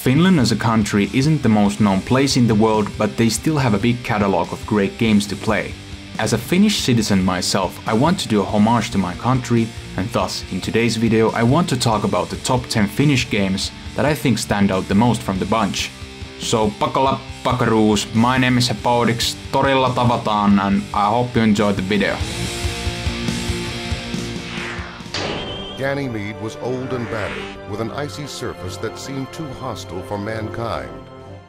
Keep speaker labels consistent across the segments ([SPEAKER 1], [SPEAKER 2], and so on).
[SPEAKER 1] Finland as a country isn't the most known place in the world, but they still have a big catalogue of great games to play. As a Finnish citizen myself, I want to do a homage to my country, and thus, in today's video, I want to talk about the top 10 Finnish games that I think stand out the most from the bunch. So buckle up, buckaroos, my name is Hepodix, torilla tavataan, and I hope you enjoyed the video.
[SPEAKER 2] Ganymede was old and battered, with an icy surface that seemed too hostile for mankind.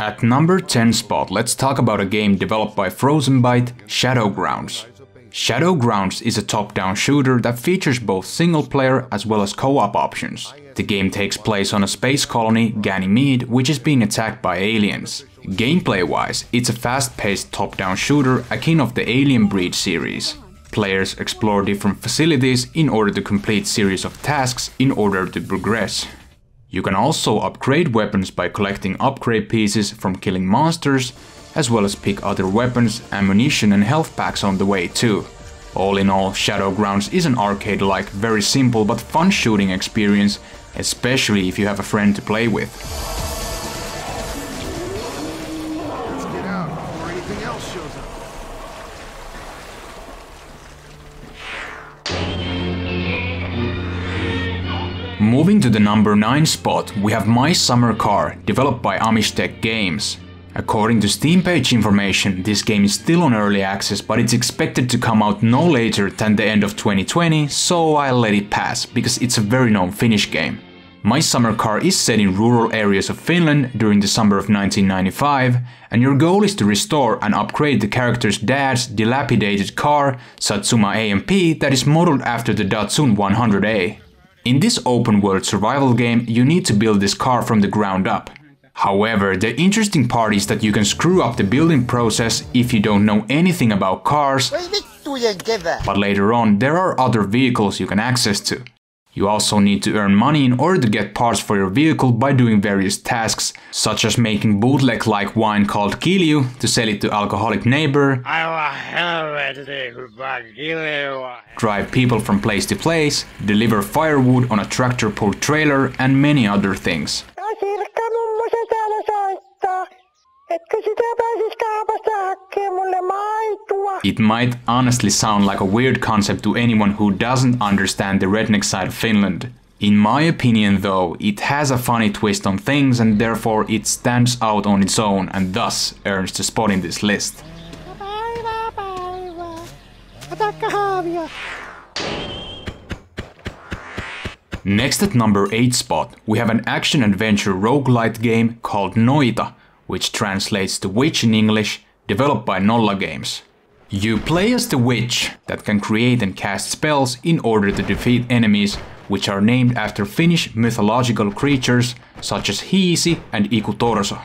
[SPEAKER 1] At number 10 spot, let's talk about a game developed by Frozenbyte, Shadowgrounds. Shadowgrounds is a top-down shooter that features both single-player as well as co-op options. The game takes place on a space colony, Ganymede, which is being attacked by aliens. Gameplay-wise, it's a fast-paced top-down shooter akin of the Alien Breed series. Players explore different facilities in order to complete series of tasks in order to progress. You can also upgrade weapons by collecting upgrade pieces from killing monsters, as well as pick other weapons, ammunition and health packs on the way too. All in all, Shadowgrounds is an arcade-like, very simple but fun shooting experience, especially if you have a friend to play with.
[SPEAKER 2] Let's get out before anything else shows up.
[SPEAKER 1] Moving to the number 9 spot, we have My Summer Car, developed by Finnish Games. According to Steam page information, this game is still on early access, but it's expected to come out no later than the end of 2020, so I'll let it pass, because it's a very known Finnish game. My Summer Car is set in rural areas of Finland during the summer of 1995, and your goal is to restore and upgrade the character's dad's dilapidated car, Satsuma AMP, that is modeled after the Datsun 100A. In this open-world survival game, you need to build this car from the ground up. However, the interesting part is that you can screw up the building process if you don't know anything about cars, but later on there are other vehicles you can access to. You also need to earn money in order to get parts for your vehicle by doing various tasks, such as making bootleg-like wine called Kilju to sell it to alcoholic neighbor, drive people from place to place, deliver firewood on a tractor-pulled trailer, and many other things. It might honestly sound like a weird concept to anyone who doesn't understand the redneck side of Finland. In my opinion though, it has a funny twist on things and therefore it stands out on its own and thus earns the spot in this list. Next at number 8 spot, we have an action-adventure roguelite game called Noita, which translates to witch in English, developed by Nolla Games. You play as the witch that can create and cast spells in order to defeat enemies, which are named after Finnish mythological creatures such as Hiisi and Ikutorso.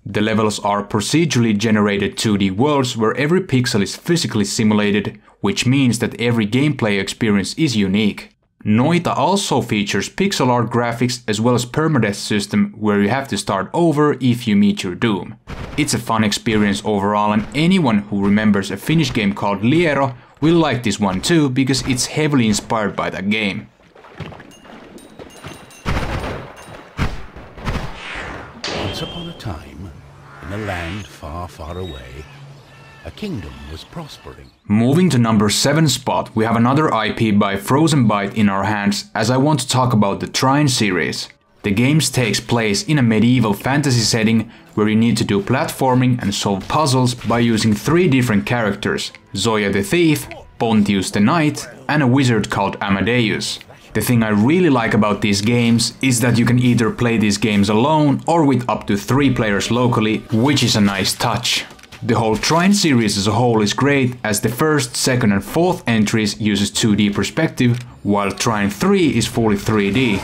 [SPEAKER 1] The levels are procedurally generated 2D worlds where every pixel is physically simulated, which means that every gameplay experience is unique. Noita also features pixel art graphics as well as permadeath system where you have to start over if you meet your doom. It's a fun experience overall and anyone who remembers a Finnish game called Liero will like this one too because it's heavily inspired by that game.
[SPEAKER 3] Once upon a time, in a land far, far away, a kingdom was prospering.
[SPEAKER 1] Moving to number 7 spot, we have another IP by Frozenbyte in our hands as I want to talk about the Trine series. The game takes place in a medieval fantasy setting where you need to do platforming and solve puzzles by using 3 different characters, Zoya the Thief, Pontius the Knight and a wizard called Amadeus. The thing I really like about these games is that you can either play these games alone or with up to 3 players locally, which is a nice touch. The whole Trine series as a whole is great as the first, second and fourth entries uses 2D perspective, while Trine 3 is fully 3D.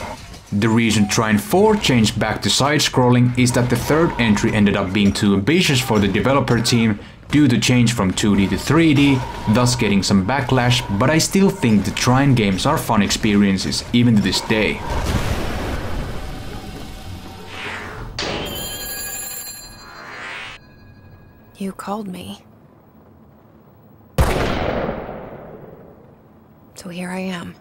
[SPEAKER 1] The reason Trine 4 changed back to side-scrolling is that the third entry ended up being too ambitious for the developer team due to change from 2D to 3D, thus getting some backlash, but I still think the Trine games are fun experiences even to this day.
[SPEAKER 4] You called me. So here I am.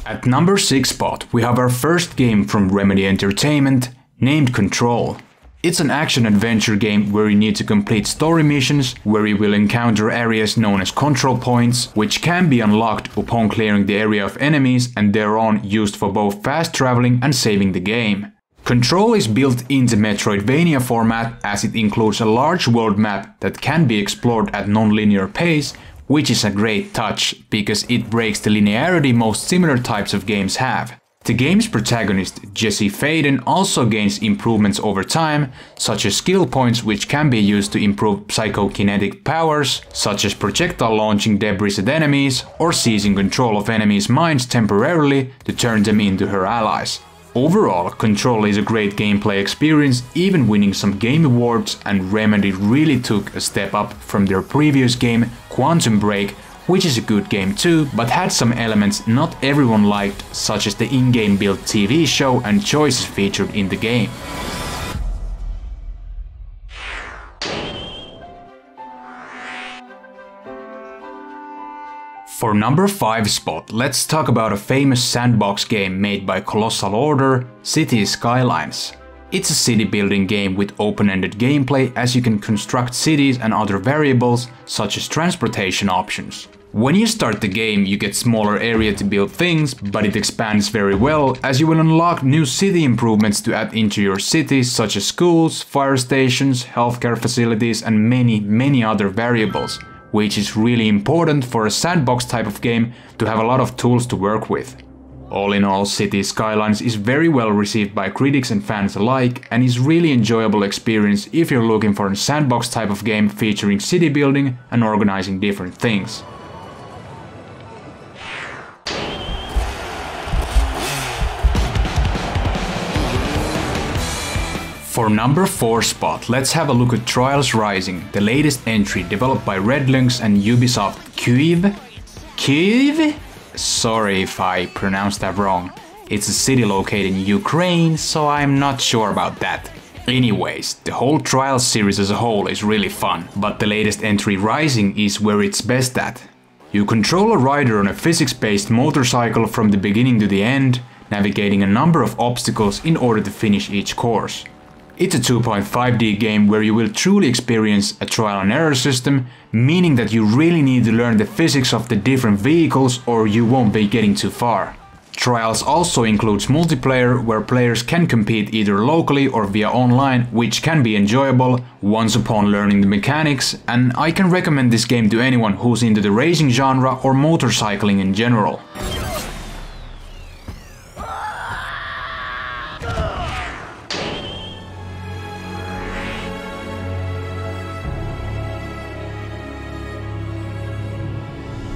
[SPEAKER 1] At number 6 spot, we have our first game from Remedy Entertainment, named Control. It's an action-adventure game where you need to complete story missions, where you will encounter areas known as control points, which can be unlocked upon clearing the area of enemies and thereon used for both fast traveling and saving the game. Control is built into Metroidvania format as it includes a large world map that can be explored at non-linear pace, which is a great touch because it breaks the linearity most similar types of games have. The game's protagonist, Jesse Faden, also gains improvements over time, such as skill points which can be used to improve psychokinetic powers, such as projectile launching debris at enemies, or seizing control of enemies' minds temporarily to turn them into her allies. Overall, Control is a great gameplay experience, even winning some game awards, and Remedy really took a step up from their previous game, Quantum Break, which is a good game too, but had some elements not everyone liked, such as the in-game built TV show and choices featured in the game. For number 5 spot, let's talk about a famous sandbox game made by Colossal Order, Cities Skylines. It's a city building game with open-ended gameplay as you can construct cities and other variables, such as transportation options. When you start the game, you get smaller area to build things, but it expands very well as you will unlock new city improvements to add into your city, such as schools, fire stations, healthcare facilities and many other variables, which is really important for a sandbox type of game to have a lot of tools to work with. All in all, Cities Skylines is very well received by critics and fans alike and is really enjoyable experience if you're looking for a sandbox type of game featuring city building and organizing different things. For number 4 spot, let's have a look at Trials Rising, the latest entry developed by Red Lynx and Ubisoft Kyiv? Sorry if I pronounced that wrong. It's a city located in Ukraine, so I'm not sure about that. Anyways, the whole Trials series as a whole is really fun, but the latest entry Rising is where it's best at. You control a rider on a physics-based motorcycle from the beginning to the end, navigating a number of obstacles in order to finish each course. It's a 2.5D game where you will truly experience a trial and error system, meaning that you really need to learn the physics of the different vehicles or you won't be getting too far. Trials also includes multiplayer where players can compete either locally or via online, which can be enjoyable once upon learning the mechanics, and I can recommend this game to anyone who's into the racing genre or motorcycling in general.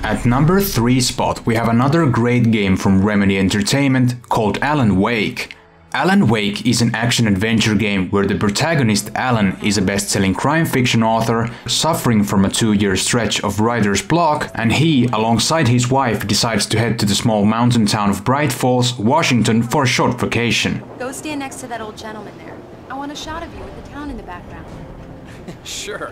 [SPEAKER 1] At number 3 spot, we have another great game from Remedy Entertainment called Alan Wake. Alan Wake is an action-adventure game where the protagonist Alan is a best-selling crime fiction author suffering from a 2-year stretch of writer's block, and he, alongside his wife, decides to head to the small mountain town of Bright Falls, Washington for a short vacation.
[SPEAKER 5] Go stand next to that old gentleman there. I want a shot of you with the town in the background.
[SPEAKER 6] Sure.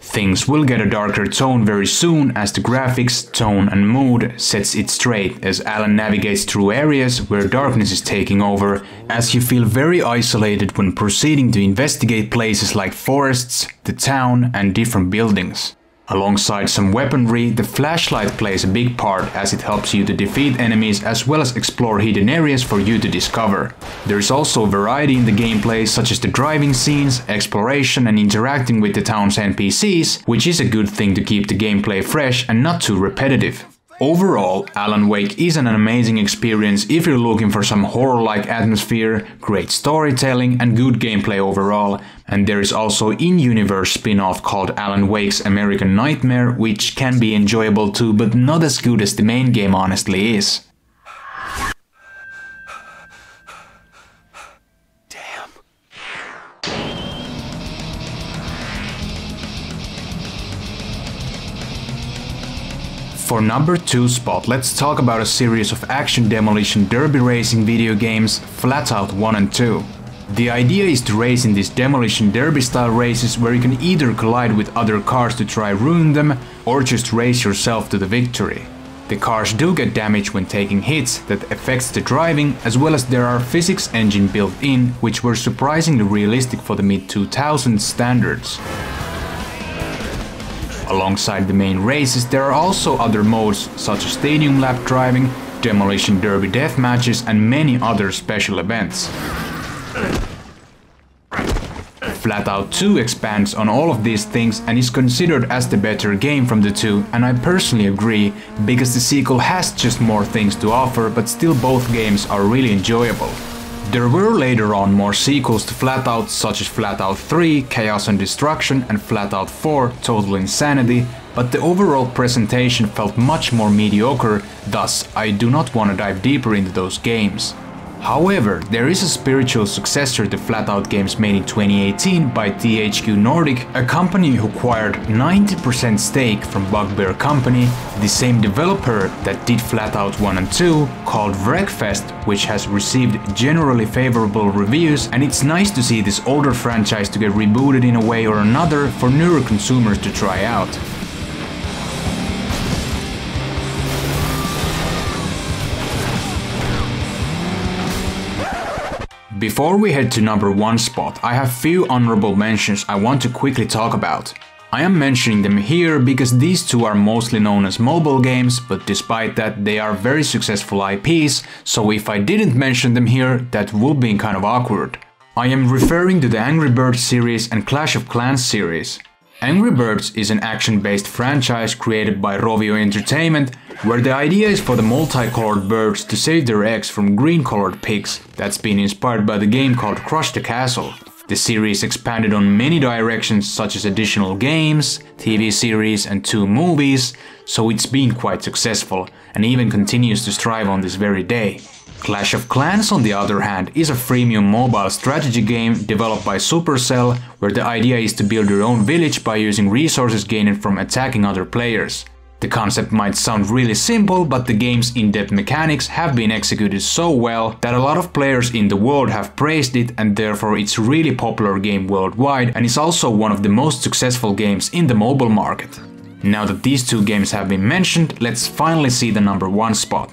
[SPEAKER 1] Things will get a darker tone very soon as the graphics, tone and mood sets it straight as Alan navigates through areas where darkness is taking over, as you feel very isolated when proceeding to investigate places like forests, the town and different buildings. Alongside some weaponry, the flashlight plays a big part as it helps you to defeat enemies as well as explore hidden areas for you to discover. There is also variety in the gameplay, such as the driving scenes, exploration and interacting with the town's NPCs, which is a good thing to keep the gameplay fresh and not too repetitive. Overall, Alan Wake is an amazing experience if you're looking for some horror-like atmosphere, great storytelling and good gameplay overall, and there is also in-universe spin-off called Alan Wake's American Nightmare, which can be enjoyable too, but not as good as the main game honestly is. For number 2 spot, let's talk about a series of action demolition derby racing video games, Flatout 1 and 2. The idea is to race in these demolition derby style races where you can either collide with other cars to try ruin them, or just race yourself to the victory. The cars do get damaged when taking hits that affects the driving, as well as there are physics engine built in, which were surprisingly realistic for the mid-2000s standards. Alongside the main races, there are also other modes such as stadium lap driving, demolition derby death matches, and many other special events. Flatout 2 expands on all of these things and is considered as the better game from the two, and I personally agree, because the sequel has just more things to offer, but still both games are really enjoyable. There were later on more sequels to Flatout, such as Flatout 3, Chaos and Destruction, and Flatout 4, Total Insanity, but the overall presentation felt much more mediocre, thus I do not want to dive deeper into those games. However, there is a spiritual successor to Flatout games made in 2018 by THQ Nordic, a company who acquired 90% stake from Bugbear Company, the same developer that did Flatout 1 and 2, called Wreckfest, which has received generally favorable reviews, and it's nice to see this older franchise to get rebooted in a way or another for newer consumers to try out. Before we head to number 1 spot, I have few honorable mentions I want to quickly talk about. I am mentioning them here because these two are mostly known as mobile games, but despite that they are very successful IPs, so if I didn't mention them here, that would be kind of awkward. I am referring to the Angry Birds series and Clash of Clans series. Angry Birds is an action-based franchise created by Rovio Entertainment, where the idea is for the multicolored birds to save their eggs from green-colored pigs. That's been inspired by the game called Crush the Castle. The series expanded on many directions, such as additional games, TV series and 2 movies, so it's been quite successful, and even continues to strive on this very day. Clash of Clans, on the other hand, is a freemium mobile strategy game developed by Supercell, where the idea is to build your own village by using resources gained from attacking other players. The concept might sound really simple, but the game's in-depth mechanics have been executed so well that a lot of players in the world have praised it, and therefore it's a really popular game worldwide, and is also one of the most successful games in the mobile market. Now that these two games have been mentioned, let's finally see the number 1 spot.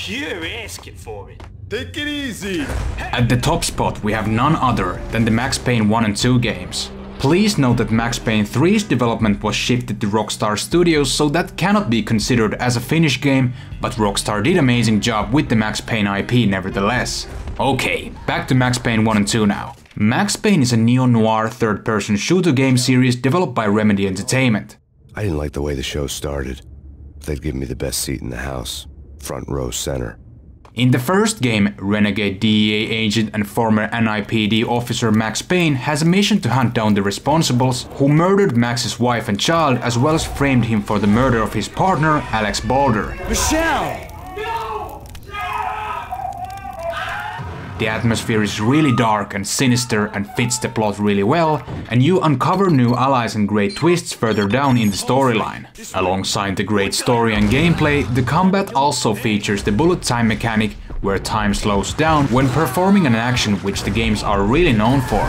[SPEAKER 7] You're asking for it.
[SPEAKER 8] Take it easy!
[SPEAKER 1] At the top spot we have none other than the Max Payne 1 and 2 games. Please note that Max Payne 3's development was shifted to Rockstar Studios, so that cannot be considered as a Finnish game, but Rockstar did an amazing job with the Max Payne IP nevertheless. Okay, back to Max Payne 1 and 2 now. Max Payne is a neo-noir third-person shooter game series developed by Remedy Entertainment.
[SPEAKER 9] I didn't like the way the show started. They'd give me the best seat in the house. Front row center.
[SPEAKER 1] In the first game, renegade DEA agent and former NIPD officer Max Payne has a mission to hunt down the responsibles who murdered Max's wife and child, as well as framed him for the murder of his partner, Alex Balder.
[SPEAKER 7] Michelle!
[SPEAKER 1] The atmosphere is really dark and sinister and fits the plot really well, and you uncover new allies and great twists further down in the storyline. Alongside the great story and gameplay, the combat also features the bullet time mechanic, where time slows down when performing an action, which the games are really known for.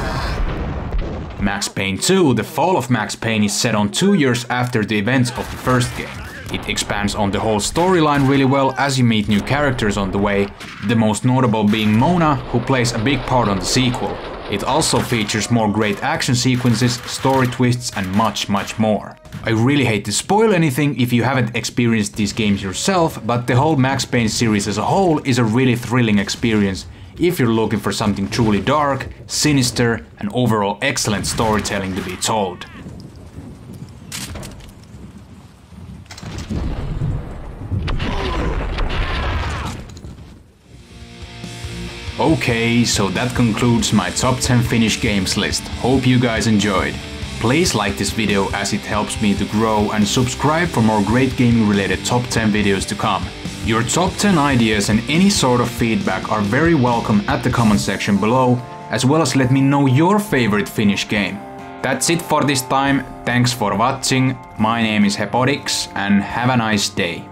[SPEAKER 1] Max Payne 2, The Fall of Max Payne, is set on 2 years after the events of the first game. It expands on the whole storyline really well as you meet new characters on the way, the most notable being Mona, who plays a big part on the sequel. It also features more great action sequences, story twists and much more. I really hate to spoil anything if you haven't experienced these games yourself, but the whole Max Payne series as a whole is a really thrilling experience if you're looking for something truly dark, sinister and overall excellent storytelling to be told. Okay, so that concludes my top 10 Finnish games list. Hope you guys enjoyed. Please like this video as it helps me to grow, and subscribe for more great gaming related top 10 videos to come. Your top 10 ideas and any sort of feedback are very welcome at the comment section below, as well as let me know your favorite Finnish game. That's it for this time, thanks for watching, my name is Hepodix and have a nice day.